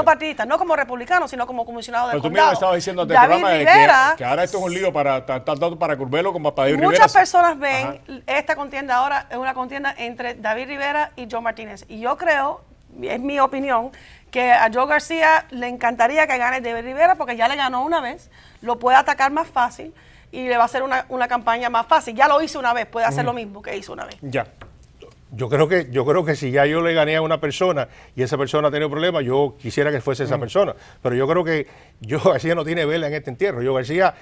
partidista, no como republicano, sino como comisionado del condado. Pero tú mismo estabas diciendo antes del programa Rivera, que ahora esto es un lío tanto para Curbelo como para David Rivera. Muchas personas ven esta contienda ahora es una contienda entre David Rivera y John Martínez. Y yo creo, es mi opinión, que a Joe García le encantaría que gane David Rivera porque ya le ganó una vez, lo puede atacar más fácil y le va a hacer una campaña más fácil. Ya lo hizo una vez, puede hacer lo mismo que hizo una vez. Ya. Yo creo que si ya yo le gané a una persona y esa persona ha tenido problemas, yo quisiera que fuese esa persona. Pero yo creo que Joe García no tiene vela en este entierro. Joe García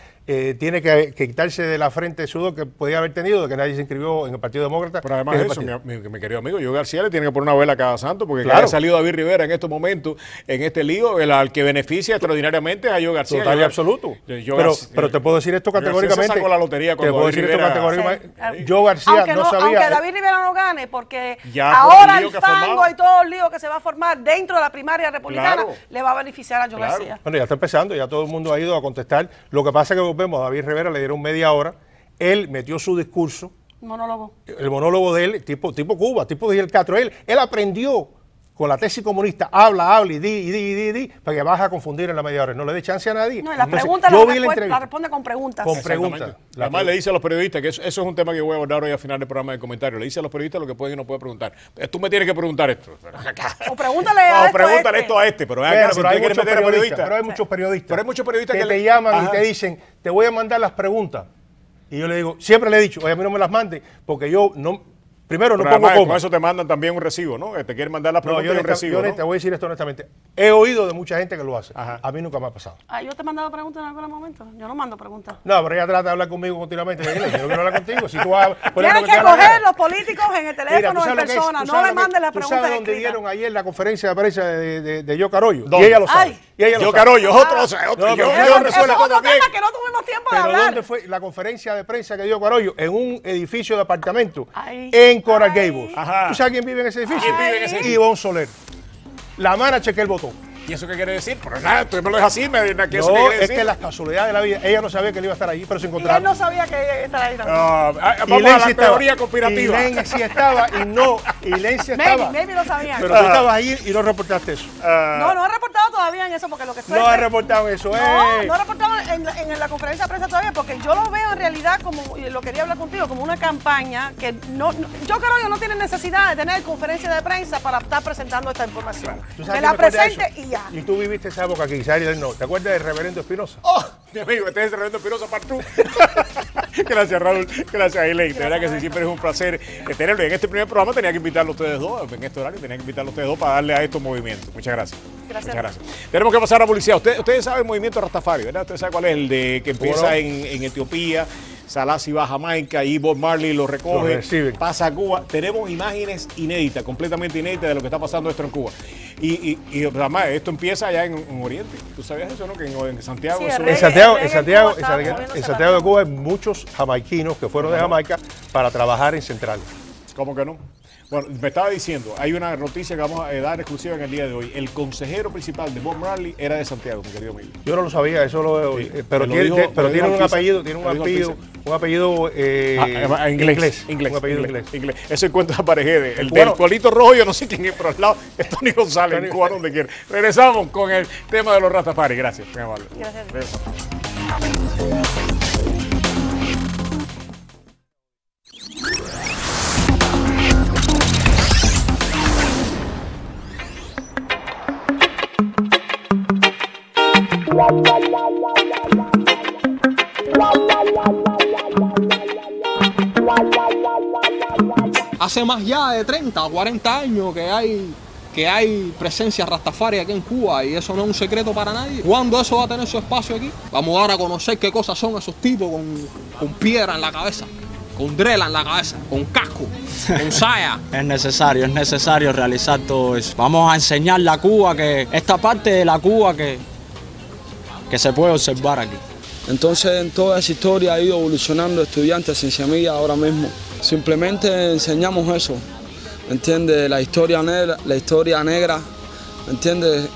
tiene que quitarse de la frente el sudor que podía haber tenido de que nadie se inscribió en el Partido Demócrata. Pero además de eso, mi querido amigo, Joe García le tiene que poner una vela a cada santo porque claro, ha salido David Rivera en estos momentos, en este lío, al que beneficia extraordinariamente a Joe García. Total y absoluto. Pero te puedo decir esto categóricamente. Sacó la lotería con David Rivera. Joe García no sabía. Aunque David Rivera no gane, porque ahora el fango y todo el lío que se va a formar dentro de la primaria republicana le va a beneficiar a Joe García. Bueno, ya está empezando, ya todo el mundo ha ido a contestar. Lo que pasa es que volvemos a David Rivera, le dieron media hora, él metió su discurso. El monólogo de él, tipo Cuba, tipo Díaz Castro. Él aprendió con la tesis comunista, habla y di, para que vas a confundir en la media hora. No le dé chance a nadie. No, y las preguntas la responde con preguntas. Con preguntas. Además le dice a los periodistas, que eso es un tema que voy a abordar hoy al final del programa de comentarios, le dice a los periodistas lo que puede y no puede preguntar. Tú me tienes que preguntar esto. O pregúntale esto a este. Pero hay muchos periodistas que te llaman y te dicen, te voy a mandar las preguntas. Y yo le digo, siempre le he dicho, oye, a mí no me las mande, porque yo no... Primero, no pongo coma. Con eso te mandan también un recibo, ¿no? Te quieren mandar las preguntas y un recibo, Te voy a decir esto honestamente. He oído de mucha gente que lo hace. A mí nunca me ha pasado. ¿Yo te he mandado preguntas en algún momento? Yo no mando preguntas. No, pero ella trata de hablar conmigo continuamente. Yo no quiero hablar contigo. Si tú tienes que coger los políticos en el teléfono en persona. No me mandes las preguntas. ¿Tú sabes dónde dieron ayer la conferencia de prensa de Yo Carollo? Y ella lo sabe. Yo Carollo, otro tema que no tuvimos tiempo de hablar. Pero ¿dónde fue la conferencia de prensa que dio Carollo? En un edificio de apartamento en Coral Gables. ¿Tú sabes quién vive en ese edificio? Ivonne Soler, la manager que él votó. ¿Y eso qué quiere decir? Pero nada, tú me lo dejas así, es que las casualidades de la vida, ella no sabía que él iba a estar allí, pero se encontraron. Y él no sabía que iba a estar ahí también. Vamos a la teoría conspirativa. Y Len sí estaba y Len sí estaba. Maybe lo sabía. Pero tú estabas ahí y no reportaste eso. No he reportado todavía en eso porque lo que estoy... No he reportado eso, No he reportado en la conferencia de prensa todavía porque yo lo veo en realidad como, y lo quería hablar contigo, como una campaña que yo creo que no tiene necesidad de tener conferencia de prensa para estar presentando esta información. Que la presente y ya. Y tú viviste esa época aquí, no. ¿Te acuerdas del reverendo Espinosa? Oh, mi amigo, este es el reverendo Espinosa Partú. Gracias, Raúl. Gracias, Elaine. De verdad que sí, siempre es un placer tenerlo. En este primer programa tenía que invitarlo a ustedes dos, en este horario tenía que invitarlo a ustedes dos para darle a estos movimientos. Muchas gracias. Muchas gracias. Tenemos que pasar a la publicidad. Ustedes saben el movimiento Rastafari, ¿verdad? Ustedes saben cuál es el de que empieza en Etiopía. Selassie va a Jamaica y Bob Marley lo recoge, pasa a Cuba. Tenemos imágenes inéditas, completamente inéditas de lo que está pasando esto en Cuba. Y además, esto empieza allá en Oriente. ¿Tú sabías eso, no? Que en Santiago... Sí, En Santiago de Cuba hay muchos jamaiquinos que fueron de Jamaica para trabajar en Central. ¿Cómo que no? Bueno, me estaba diciendo, hay una noticia que vamos a dar exclusiva en el día de hoy. El consejero principal de Bob Marley era de Santiago, mi querido Miguel. Yo no lo sabía, eso lo Sí, pero tiene un apellido, inglés. Un apellido inglés. Ese encuentro de Aparejede. El del colito rojo, yo no sé quién es, pero al lado es Tony González, el cubano donde quiera. Regresamos con el tema de los Rastafari. Gracias, muy amable. Gracias. Hace más ya de 30 o 40 años que hay presencia rastafari aquí en Cuba y eso no es un secreto para nadie. ¿Cuándo eso va a tener su espacio aquí? Vamos a dar a conocer qué cosas son esos tipos con piedra en la cabeza, con drela en la cabeza, con casco, con saya. Es necesario realizar todo eso. Vamos a enseñarle a Cuba que esta parte de la Cuba que se puede observar aquí. Entonces, en toda esa historia ha ido evolucionando estudiantes en Semilla ahora mismo. Simplemente enseñamos eso, ¿entiendes? La historia negra, ¿entiendes?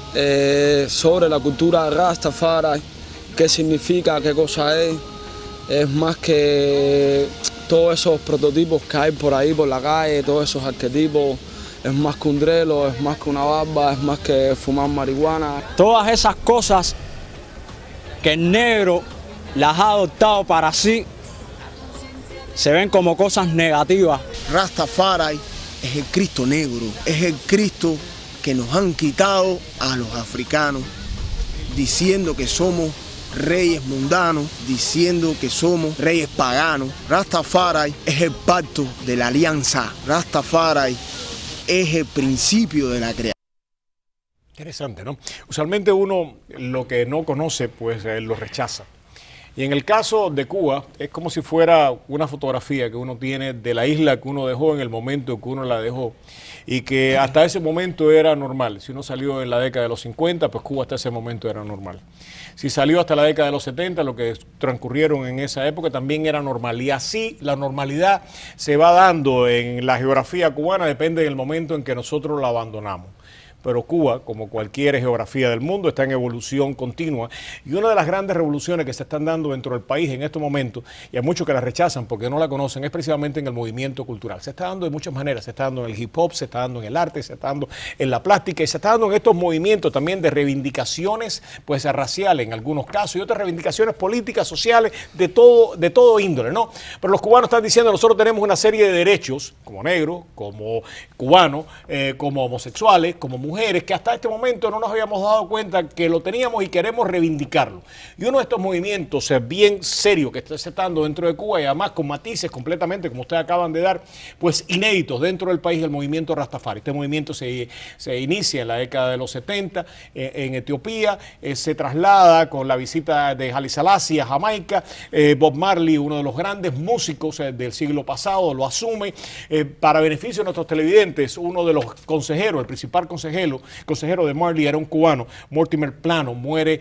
Sobre la cultura Rastafari, qué significa, qué cosa es. Es más que todos esos prototipos que hay por ahí, por la calle, todos esos arquetipos. Es más que un drelo, es más que una barba, es más que fumar marihuana. Todas esas cosas que el negro las ha adoptado para sí, se ven como cosas negativas. Rastafari es el Cristo negro, es el Cristo que nos han quitado a los africanos, diciendo que somos reyes mundanos, diciendo que somos reyes paganos. Rastafari es el pacto de la alianza. Rastafari es el principio de la creación. Interesante, ¿no? Usualmente uno lo que no conoce, pues lo rechaza. Y en el caso de Cuba, es como si fuera una fotografía que uno tiene de la isla que uno dejó en el momento que uno la dejó y que hasta ese momento era normal. Si uno salió en la década de los 50, pues Cuba hasta ese momento era normal. Si salió hasta la década de los 70, lo que transcurrieron en esa época también era normal. Y así la normalidad se va dando en la geografía cubana, depende del momento en que nosotros la abandonamos. Pero Cuba, como cualquier geografía del mundo, está en evolución continua. Y una de las grandes revoluciones que se están dando dentro del país en estos momentos, y hay muchos que la rechazan porque no la conocen, es precisamente en el movimiento cultural. Se está dando de muchas maneras, se está dando en el hip hop, se está dando en el arte, se está dando en la plástica y se está dando en estos movimientos también de reivindicaciones pues raciales en algunos casos y otras reivindicaciones políticas, sociales, de todo índole, ¿no? Pero los cubanos están diciendo, nosotros tenemos una serie de derechos, como negros, como cubanos, como homosexuales, como mujeres, que hasta este momento no nos habíamos dado cuenta que lo teníamos y queremos reivindicarlo. Y uno de estos movimientos bien serios que está dando dentro de Cuba y además con matices completamente, como ustedes acaban de dar, pues inéditos dentro del país, el movimiento Rastafari. Este movimiento se inicia en la década de los 70 en Etiopía, se traslada con la visita de Haile Selassie a Jamaica. Bob Marley, uno de los grandes músicos del siglo pasado, lo asume para beneficio de nuestros televidentes. Uno de los consejeros, el principal consejero de Marley era un cubano, Mortimer Plano, muere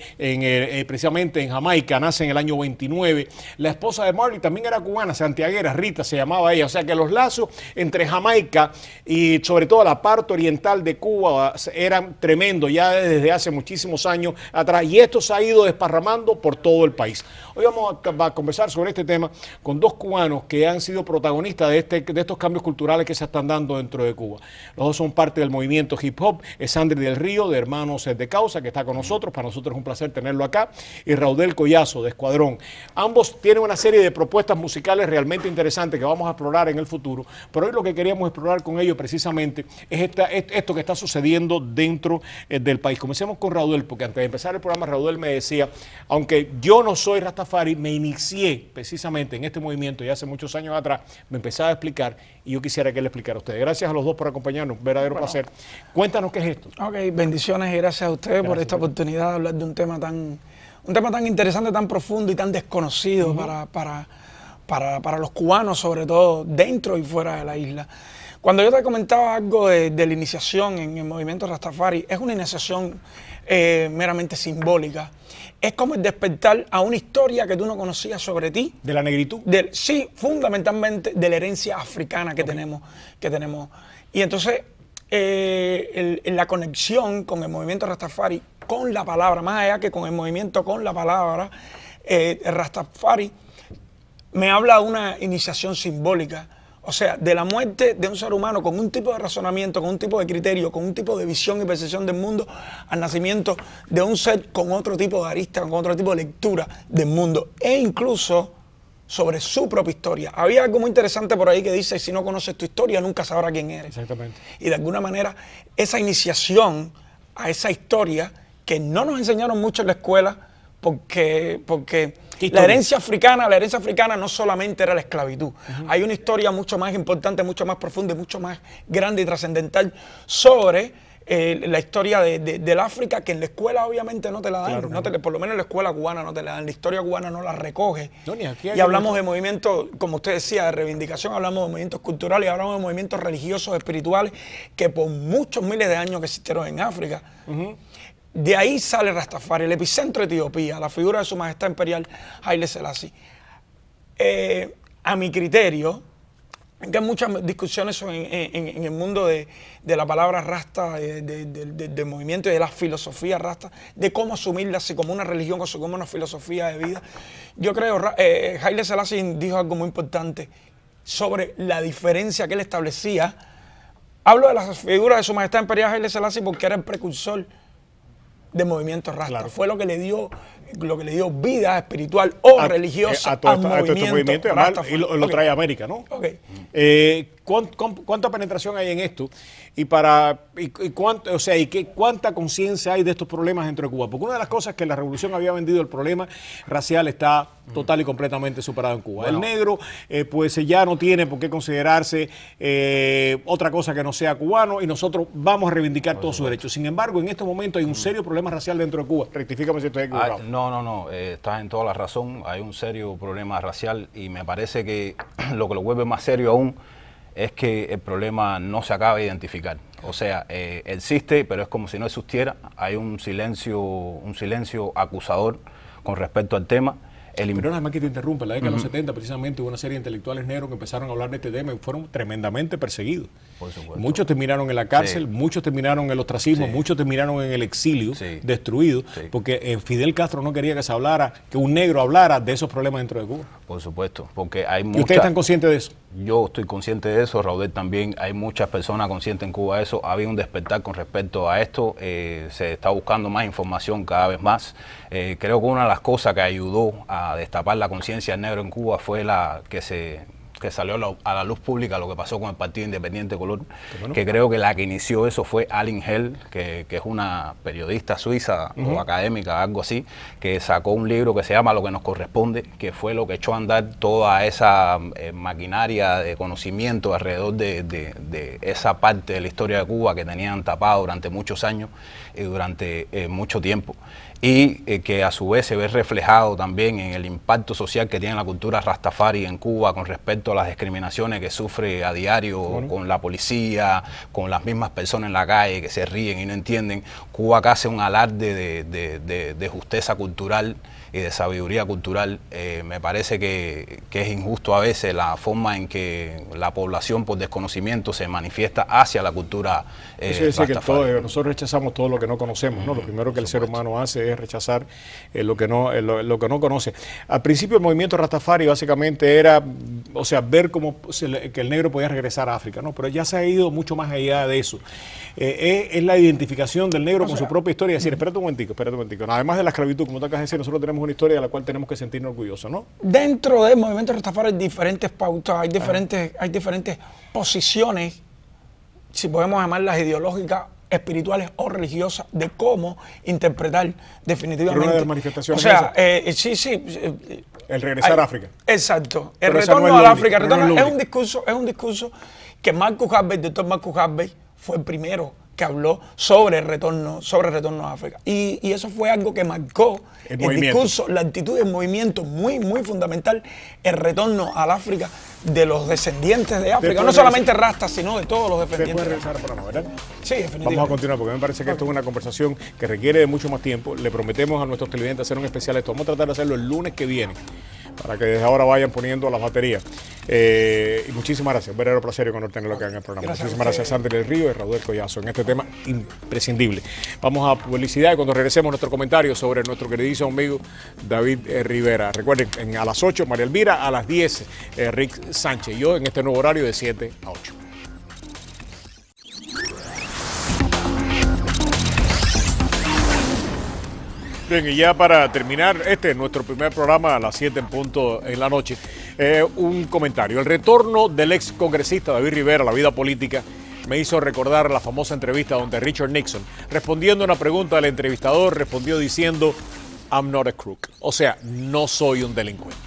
precisamente en Jamaica, nace en el año 29. La esposa de Marley también era cubana, santiaguera, Rita se llamaba ella, o sea que los lazos entre Jamaica y sobre todo la parte oriental de Cuba eran tremendos ya desde hace muchísimos años atrás y esto se ha ido desparramando por todo el país. Hoy vamos a conversar sobre este tema con dos cubanos que han sido protagonistas de estos cambios culturales que se están dando dentro de Cuba. Los dos son parte del movimiento hip hop. Es Sandri del Río, de Hermanos de Causa, que está con nosotros. Para nosotros es un placer tenerlo acá. Y Raudel Collazo, de Escuadrón. Ambos tienen una serie de propuestas musicales realmente interesantes que vamos a explorar en el futuro. Pero hoy lo que queríamos explorar con ellos precisamente es esto que está sucediendo dentro del país. Comencemos con Raudel, porque antes de empezar el programa, Raudel me decía, aunque yo no soy Rastafari, me inicié precisamente en este movimiento ya hace muchos años atrás, me empezaba a explicar y yo quisiera que él explicara a ustedes. Gracias a los dos por acompañarnos, un verdadero placer. Cuéntanos qué es esto. Ok, bendiciones y gracias a ustedes por esta oportunidad de hablar de un tema tan interesante, tan profundo y tan desconocido para los cubanos, sobre todo dentro y fuera de la isla. Cuando yo te comentaba algo de la iniciación en el movimiento Rastafari, es una iniciación meramente simbólica. Es como el despertar a una historia que tú no conocías sobre ti. ¿De la negritud? Sí, fundamentalmente de la herencia africana que tenemos. Y entonces, la conexión con el movimiento Rastafari, con la palabra, más allá que con el movimiento, con la palabra, Rastafari, me habla de una iniciación simbólica. O sea, de la muerte de un ser humano con un tipo de razonamiento, con un tipo de criterio, con un tipo de visión y percepción del mundo, al nacimiento de un ser con otro tipo de arista, con otro tipo de lectura del mundo, e incluso sobre su propia historia. Había algo muy interesante por ahí que dice, si no conoces tu historia, nunca sabrás quién eres. Exactamente. Y de alguna manera, esa iniciación a esa historia, que no nos enseñaron mucho en la escuela, porque la herencia africana no solamente era la esclavitud. Hay una historia mucho más importante, mucho más profunda, mucho más grande y trascendental sobre la historia del África, que en la escuela obviamente no te la dan. Claro, por lo menos en la escuela cubana no te la dan. La historia cubana no la recoge. No, y hablamos de movimientos, como usted decía, de reivindicación, hablamos de movimientos culturales, hablamos de movimientos religiosos, espirituales, que por muchos miles de años que existieron en África. De ahí sale Rastafari, el epicentro de Etiopía, la figura de su majestad imperial Haile Selassie. A mi criterio, que hay muchas discusiones en el mundo de la palabra Rasta, del movimiento y de la filosofía Rasta, de cómo asumirla así como una religión o como una filosofía de vida. Yo creo, Haile Selassie dijo algo muy importante sobre la diferencia que él establecía. Hablo de la figura de su majestad imperial Haile Selassie porque era el precursor del movimiento Rasta. Claro. Fue lo que le dio vida espiritual o religiosa al movimiento Rasta. Y lo trae a América, ¿no? ¿Cuánta penetración hay en esto? ¿Cuánta conciencia hay de estos problemas dentro de Cuba? Porque una de las cosas que la revolución había vendido, el problema racial está total y completamente superado en Cuba. Bueno, el negro pues ya no tiene por qué considerarse otra cosa que no sea cubano, y nosotros vamos a reivindicar todos sus derechos. Sin embargo, en este momento hay un serio problema racial dentro de Cuba. Rectifícame si estoy equivocado. No, estás en toda la razón. Hay un serio problema racial, y me parece que lo que lo vuelve más serio aún es que el problema no se acaba de identificar. O sea, existe, pero es como si no existiera. Hay un silencio acusador con respecto al tema. Pero nada más que te interrumpa, en la década de los 70 precisamente hubo una serie de intelectuales negros que empezaron a hablar de este tema y fueron tremendamente perseguidos. Por supuesto. Muchos terminaron en la cárcel, muchos terminaron en el ostracismo, muchos terminaron en el exilio, destruidos, porque Fidel Castro no quería que se hablara, que un negro hablara de esos problemas dentro de Cuba. Por supuesto, porque hay muchas... ¿Y ustedes están conscientes de eso? Yo estoy consciente de eso, Raudel también. Hay muchas personas conscientes en Cuba de eso. Había un despertar con respecto a esto. Se está buscando más información cada vez más. Creo que una de las cosas que ayudó a destapar la conciencia del negro en Cuba fue la que salió a la luz pública lo que pasó con el Partido Independiente Color, que creo que la que inició eso fue Aline Hell, que es una periodista suiza o académica, algo así, que sacó un libro que se llama Lo que nos corresponde, que fue lo que echó a andar toda esa maquinaria de conocimiento alrededor de esa parte de la historia de Cuba que tenían tapado durante muchos años y durante mucho tiempo. Y que a su vez se ve reflejado también en el impacto social que tiene la cultura Rastafari en Cuba con respecto a las discriminaciones que sufre a diario con la policía, con las mismas personas en la calle que se ríen y no entienden. Cuba acá hace un alarde de justeza cultural y de sabiduría cultural. Me parece que es injusto a veces la forma en que la población por desconocimiento se manifiesta hacia la cultura Rastafari. Nosotros rechazamos todo lo que no conocemos, ¿no? Lo primero que el ser humano hace es rechazar lo que no conoce. Al principio el movimiento Rastafari básicamente era, o sea, ver cómo que el negro podía regresar a África, ¿no? Pero ya se ha ido mucho más allá de eso. Es la identificación del negro con su propia historia. Es decir, espérate un momentico. Además de la esclavitud, como tú acabas de decir, nosotros tenemos una historia de la cual tenemos que sentirnos orgullosos, ¿no? Dentro del movimiento Rastafari hay diferentes pautas, hay diferentes posiciones, si podemos llamarlas ideológicas, espirituales o religiosas, de cómo interpretar definitivamente. Pero una de las manifestaciones, o sea, el regresar a África. Exacto. El retorno a África es un discurso que Marcus Garvey, el doctor Marcus Garvey, fue el primero que habló sobre el retorno a África. Y eso fue algo que marcó el discurso, la actitud del movimiento muy, muy fundamental, el retorno al África de los descendientes de África, no solamente rastas, sino de todos los descendientes. Después regresar al programa, ¿verdad? Sí, definitivamente. Vamos a continuar porque me parece que esto es una conversación que requiere de mucho más tiempo. Le prometemos a nuestros televidentes hacer un especial de esto. Vamos a tratar de hacerlo el lunes que viene, para que desde ahora vayan poniendo las baterías. Y muchísimas gracias, un verdadero placer y honor tenerlo acá en el programa. Muchísimas gracias a Sandra del Río y Raúl Collazo en este tema imprescindible. Vamos a publicidad y cuando regresemos nuestro comentario sobre nuestro queridísimo amigo David Rivera. Recuerden, a las 8 María Elvira, a las 10 Rick Sánchez y yo en este nuevo horario de 7 a 8. Bien, y ya para terminar, este es nuestro primer programa a las 7 en punto en la noche. Un comentario. El retorno del ex congresista David Rivera a la vida política me hizo recordar la famosa entrevista donde Richard Nixon, respondiendo a una pregunta del entrevistador, respondió diciendo, I'm not a crook. O sea, no soy un delincuente.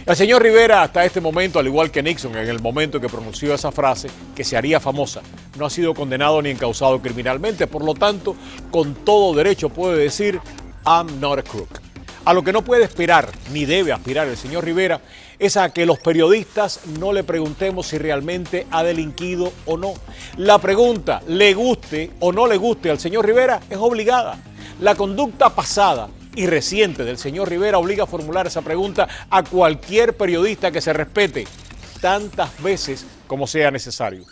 El señor Rivera, hasta este momento, al igual que Nixon, en el momento que pronunció esa frase, que se haría famosa, no ha sido condenado ni encausado criminalmente. Por lo tanto, con todo derecho puede decir, I'm not a crook. A lo que no puede aspirar, ni debe aspirar el señor Rivera, es a que los periodistas no le preguntemos si realmente ha delinquido o no. La pregunta, le guste o no le guste al señor Rivera, es obligada. La conducta pasada y reciente del señor Rivera obliga a formular esa pregunta a cualquier periodista que se respete tantas veces como sea necesario.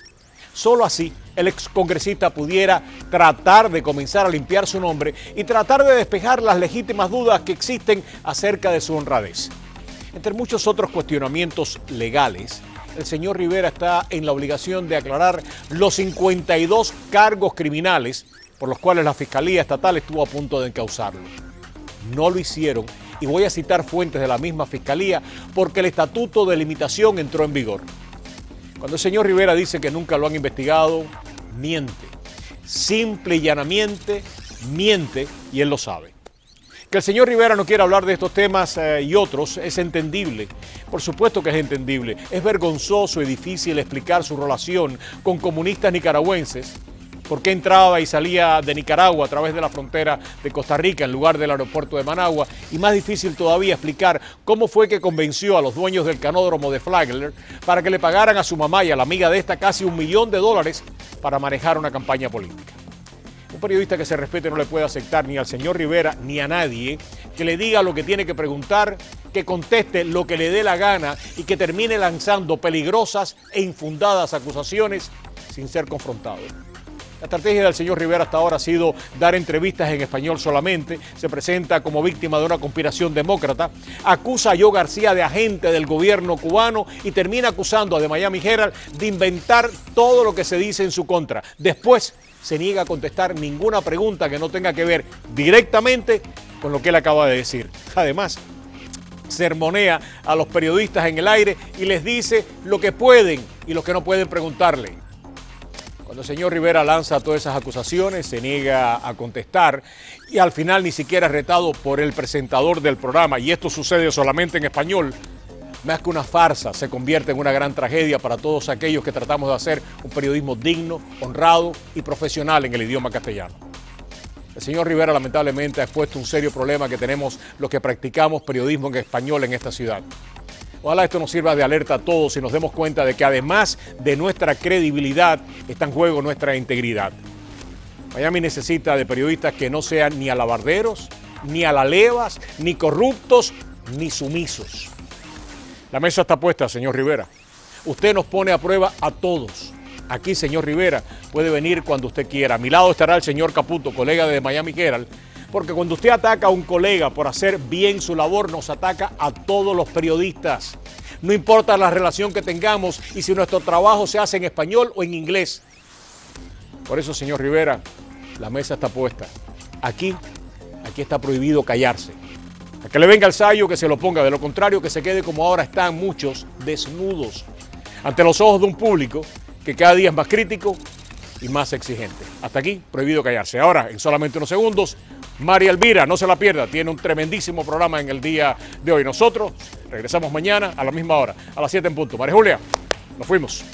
Solo así el excongresista pudiera tratar de comenzar a limpiar su nombre y tratar de despejar las legítimas dudas que existen acerca de su honradez. Entre muchos otros cuestionamientos legales, el señor Rivera está en la obligación de aclarar los 52 cargos criminales por los cuales la Fiscalía Estatal estuvo a punto de encausarlo. No lo hicieron, y voy a citar fuentes de la misma Fiscalía, porque el Estatuto de Limitación entró en vigor. Cuando el señor Rivera dice que nunca lo han investigado, miente. Simple y llanamente miente, y él lo sabe. Que el señor Rivera no quiera hablar de estos temas y otros es entendible. Por supuesto que es entendible. Es vergonzoso y difícil explicar su relación con comunistas nicaragüenses. ¿Por qué entraba y salía de Nicaragua a través de la frontera de Costa Rica en lugar del aeropuerto de Managua? Y más difícil todavía explicar cómo fue que convenció a los dueños del canódromo de Flagler para que le pagaran a su mamá y a la amiga de esta casi $1 millón para manejar una campaña política. Un periodista que se respete no le puede aceptar ni al señor Rivera ni a nadie que le diga lo que tiene que preguntar, que conteste lo que le dé la gana y que termine lanzando peligrosas e infundadas acusaciones sin ser confrontado. La estrategia del señor Rivera hasta ahora ha sido dar entrevistas en español solamente, se presenta como víctima de una conspiración demócrata, acusa a Joe García de agente del gobierno cubano y termina acusando a The Miami Herald de inventar todo lo que se dice en su contra. Después se niega a contestar ninguna pregunta que no tenga que ver directamente con lo que él acaba de decir. Además, sermonea a los periodistas en el aire y les dice lo que pueden y lo que no pueden preguntarle. Cuando el señor Rivera lanza todas esas acusaciones, se niega a contestar y al final ni siquiera es retado por el presentador del programa, y esto sucede solamente en español, más que una farsa, se convierte en una gran tragedia para todos aquellos que tratamos de hacer un periodismo digno, honrado y profesional en el idioma castellano. El señor Rivera lamentablemente ha expuesto un serio problema que tenemos los que practicamos periodismo en español en esta ciudad. Ojalá esto nos sirva de alerta a todos y nos demos cuenta de que además de nuestra credibilidad está en juego nuestra integridad. Miami necesita de periodistas que no sean ni alabarderos, ni alalevas, ni corruptos, ni sumisos. La mesa está puesta, señor Rivera. Usted nos pone a prueba a todos. Aquí, señor Rivera, puede venir cuando usted quiera. A mi lado estará el señor Caputo, colega de Miami Herald, porque cuando usted ataca a un colega por hacer bien su labor, nos ataca a todos los periodistas. No importa la relación que tengamos y si nuestro trabajo se hace en español o en inglés. Por eso, señor Rivera, la mesa está puesta. Aquí está prohibido callarse. A que le venga el sayo, que se lo ponga. De lo contrario, que se quede como ahora están muchos, desnudos, ante los ojos de un público que cada día es más crítico y más exigente. Hasta aquí, prohibido callarse. Ahora, en solamente unos segundos, María Elvira, no se la pierda, tiene un tremendísimo programa en el día de hoy. Nosotros regresamos mañana a la misma hora, a las 7 en punto. María Julia, nos fuimos.